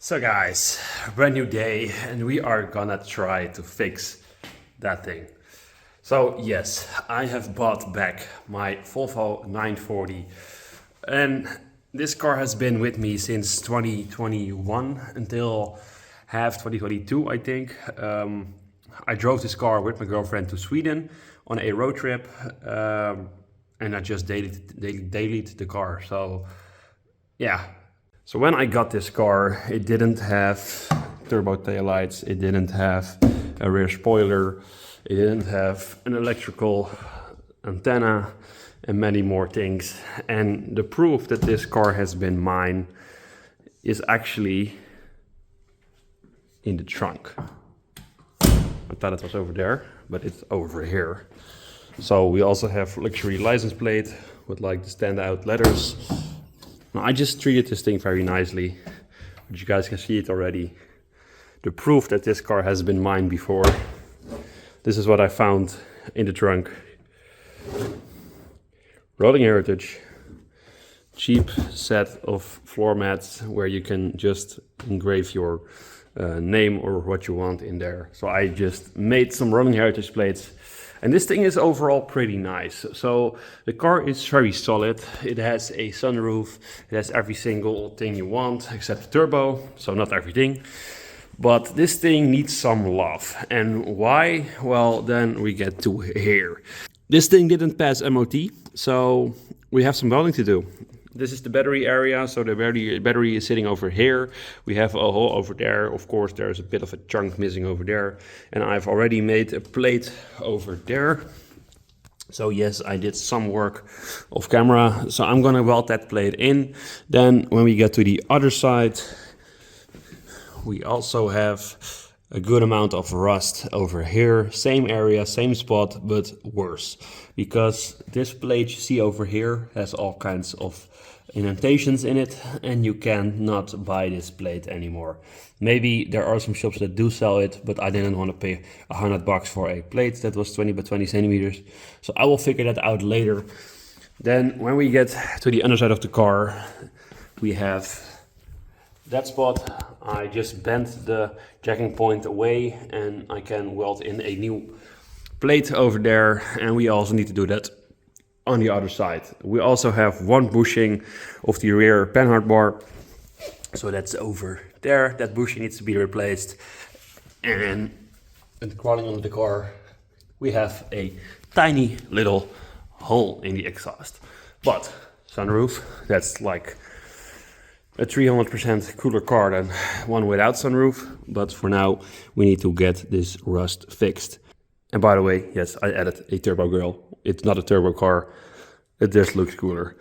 So guys, brand new day and we are gonna try to fix that thing. So yes, I have bought back my Volvo 940 and this car has been with me since 2021 until half 2022 I think. I drove this car with my girlfriend to Sweden on a road trip and I just dailied the car. So yeah. So when I got this car, it didn't have turbo taillights, it didn't have a rear spoiler, it didn't have an electrical antenna and many more things. And the proof that this car has been mine is actually in the trunk. I thought it was over there, but it's over here. So we also have luxury license plate with like the standout letters. Now, I just treated this thing very nicely, but you guys can see it already. The proof that this car has been mine before. This is what I found in the trunk. Rolling Heritage. Cheap set of floor mats where you can just engrave your name or what you want in there. So I just made some Rolling Heritage plates. And this thing is overall pretty nice. So the car is very solid. It has a sunroof. It has every single thing you want except the turbo. So not everything. But this thing needs some love. And why? Well, then we get to here. This thing didn't pass MOT. So we have some welding to do. This is the battery area, so the battery is sitting over here. We have a hole over there. Of course, there's a bit of a chunk missing over there. And I've already made a plate over there. So yes, I did some work off camera. So I'm gonna weld that plate in. Then when we get to the other side, we also have a good amount of rust over here. Same area, same spot, but worse. Because this plate you see over here has all kinds of indentations in it and you cannot buy this plate anymore. Maybe there are some shops that do sell it, but I didn't want to pay $100 for a plate that was 20 by 20 centimeters. So I will figure that out later. Then when we get to the underside of the car, we have that spot. I just bent the jacking point away and I can weld in a new plate over there, and we also need to do that on the other side. We also have one bushing of the rear panhard bar, so that's over there. That bushing needs to be replaced. And crawling under the car, we have a tiny little hole in the exhaust. But sunroof, that's like a 300% cooler car than one without sunroof. But for now, we need to get this rust fixed. And by the way, yes, I added a turbo grill. It's not a turbo car, it just looks cooler.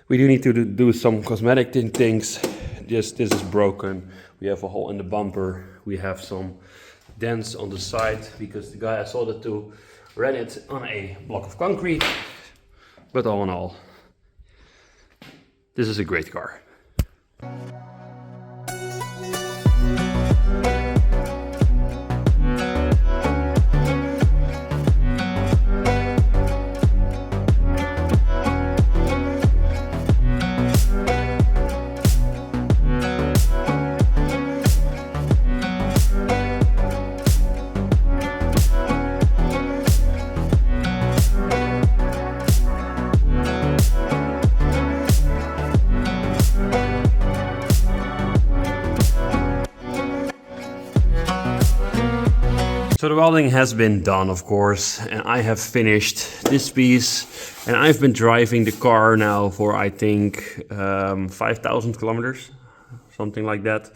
We do need to do some cosmetic things. This is broken. We have a hole in the bumper. We have some dents on the side because the guy I sold it to ran it on a block of concrete. But all in all, this is a great car. So the welding has been done, of course, and I have finished this piece, and I've been driving the car now for I think 5,000 kilometers, something like that.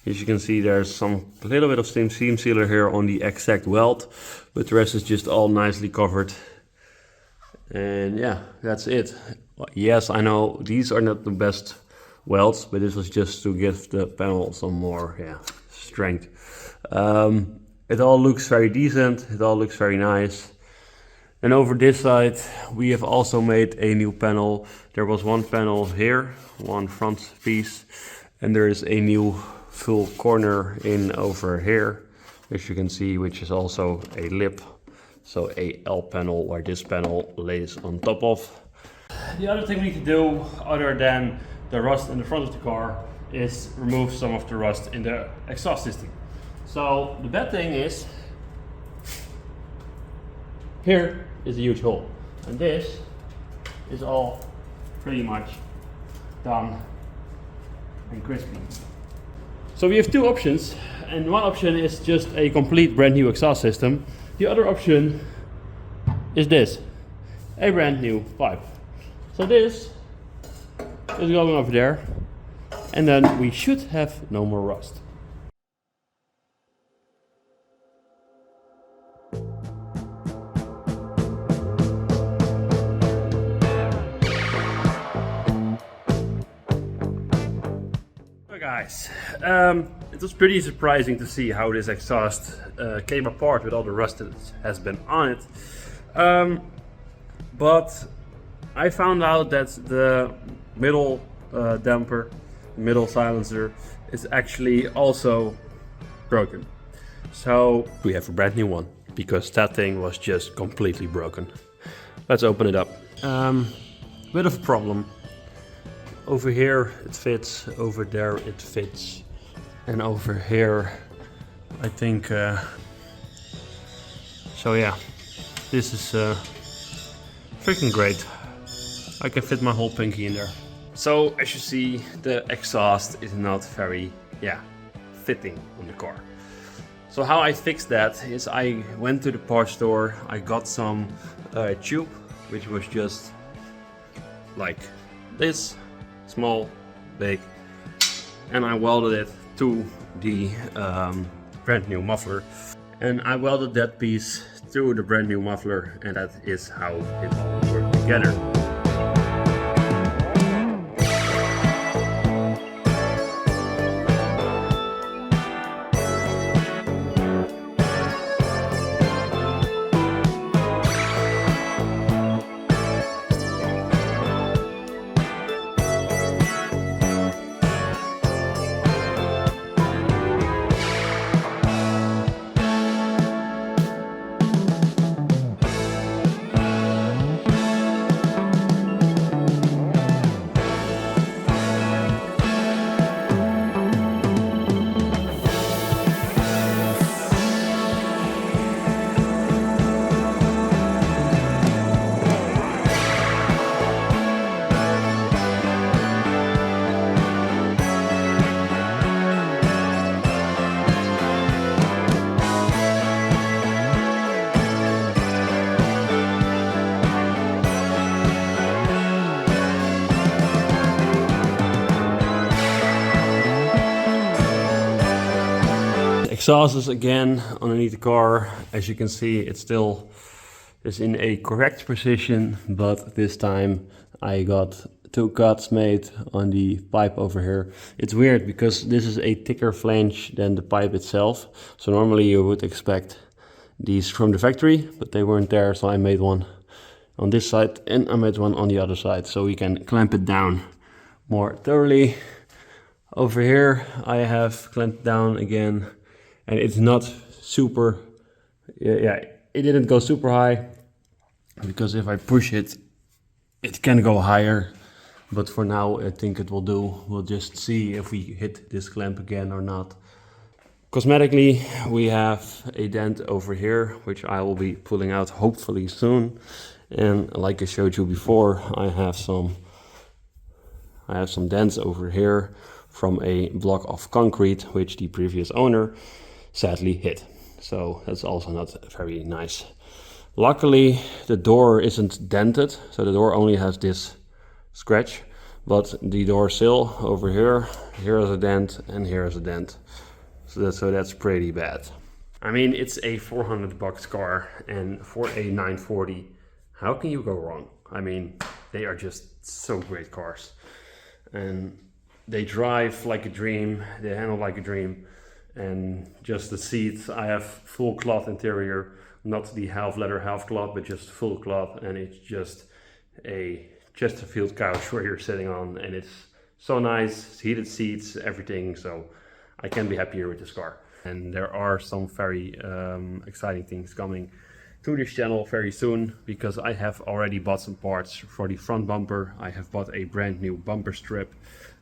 As you can see, there's a little bit of seam sealer here on the exact weld, but the rest is just all nicely covered. And yeah, that's it. Yes, I know these are not the best welds, but this was just to give the panel some more strength. It all looks very decent, it all looks very nice. And over this side we have also made a new panel. There was one panel here, one front piece, and there is a new full corner in over here, as you can see, which is also a lip. So a L panel where this panel lays on top of. The other thing we need to do, other than the rust in the front of the car, is remove some of the rust in the exhaust system. So the bad thing is, here is a huge hole, and this is all pretty much done and crispy. So we have two options, and one option is just a complete brand new exhaust system. The other option is this, a brand new pipe. So this is going over there, and then we should have no more rust. Guys, it was pretty surprising to see how this exhaust came apart with all the rust that has been on it. But I found out that the middle damper, middle silencer, is actually also broken. So we have a brand new one, because that thing was just completely broken. Let's open it up. Bit of a problem. Over here it fits, over there it fits, and over here I think, so yeah, this is freaking great. I can fit my whole pinky in there. So as you see, the exhaust is not very, fitting on the car. So how I fixed that is I went to the parts store, I got some tube, which was just like this. Small, big, and I welded it to the brand new muffler, and I welded that piece to the brand new muffler, and that is how it all worked together. Exhaust is again underneath the car. As you can see, it still is in a correct position, but this time I got two cuts made on the pipe over here. It's weird because this is a thicker flange than the pipe itself. So normally you would expect these from the factory, but they weren't there, so I made one on this side and I made one on the other side so we can clamp it down more thoroughly. Over here I have clamped down again, and it's not super, it didn't go super high, because if I push it, it can go higher. But for now, I think it will do. We'll just see if we hit this clamp again or not. Cosmetically, we have a dent over here, which I will be pulling out hopefully soon. And like I showed you before, I have some dents over here from a block of concrete, which the previous owner sadly hit. So that's also not very nice. Luckily, the door isn't dented, so the door only has this scratch, but the door sill over here, here is a dent, and here is a dent. So that's pretty bad. I mean, it's a $400 car, and for a 940, how can you go wrong? I mean, they are just so great cars, and they drive like a dream, they handle like a dream, and just the seats, I have full cloth interior, not the half leather, half cloth, but just full cloth, and it's just a Chesterfield couch where you're sitting on, and it's so nice, heated seats, everything, so I can't be happier with this car. And there are some very exciting things coming to this channel very soon, because I have already bought some parts for the front bumper. I have bought a brand new bumper strip.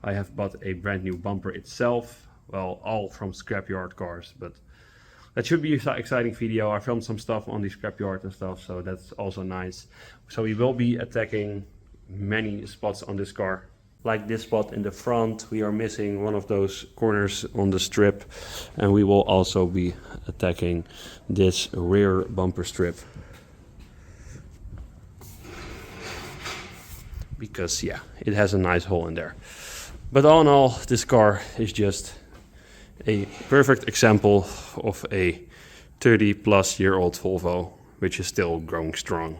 I have bought a brand new bumper itself. Well, all from scrapyard cars, but that should be an exciting video. I filmed some stuff on the scrapyard and stuff, so that's also nice. So we will be attacking many spots on this car. Like this spot in the front, we are missing one of those corners on the strip, and we will also be attacking this rear bumper strip. Because yeah, it has a nice hole in there. But all in all, this car is just a perfect example of a 30+ year old Volvo, which is still growing strong.